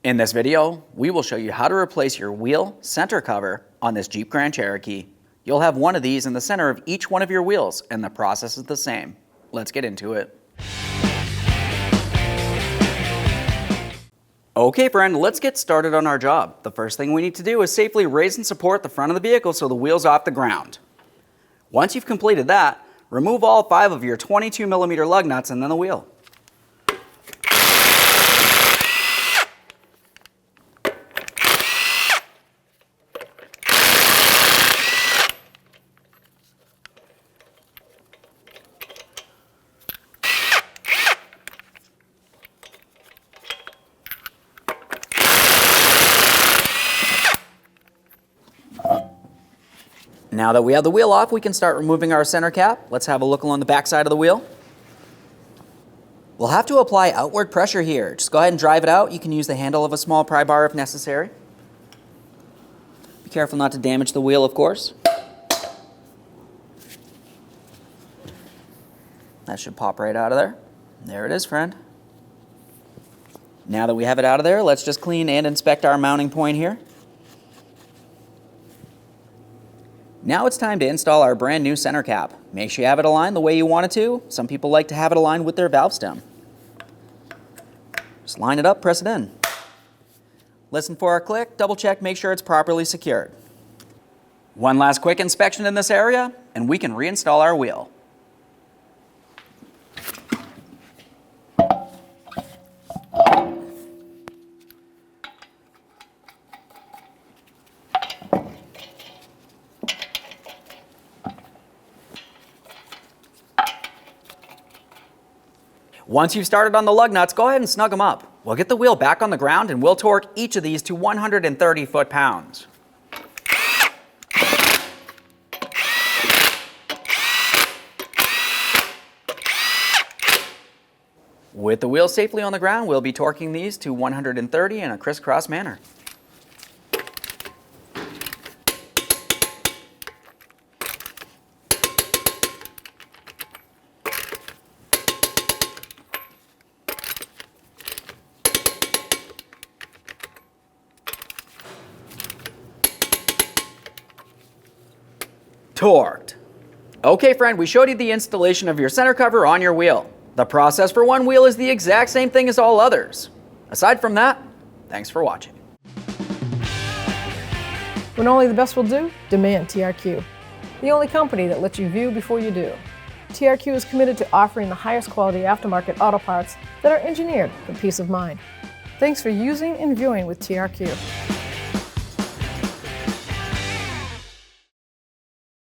In this video, we will show you how to replace your wheel center cover on this Jeep Grand Cherokee. You'll have one of these in the center of each one of your wheels, and the process is the same. Let's get into it. Okay friend, let's get started on our job. The first thing we need to do is safely raise and support the front of the vehicle so the wheel's off the ground. Once you've completed that, remove all 5 of your 22mm lug nuts and then the wheel. Now that we have the wheel off, we can start removing our center cap. Let's have a look along the back side of the wheel. We'll have to apply outward pressure here. Just go ahead and drive it out. You can use the handle of a small pry bar if necessary. Be careful not to damage the wheel, of course. That should pop right out of there. There it is, friend. Now that we have it out of there, let's just clean and inspect our mounting point here. Now it's time to install our brand new center cap. Make sure you have it aligned the way you want it to. Some people like to have it aligned with their valve stem. Just line it up, press it in. Listen for a click, double check, make sure it's properly secured. One last quick inspection in this area, and we can reinstall our wheel. Once you've started on the lug nuts, go ahead and snug them up. We'll get the wheel back on the ground and we'll torque each of these to 130 foot-pounds. With the wheel safely on the ground, we'll be torquing these to 130 in a crisscross manner. Torqued. Okay friend, we showed you the installation of your center cover on your wheel. The process for one wheel is the exact same thing as all others. Aside from that, thanks for watching. When only the best will do, demand TRQ. The only company that lets you view before you do. TRQ is committed to offering the highest quality aftermarket auto parts that are engineered for peace of mind. Thanks for using and viewing with TRQ.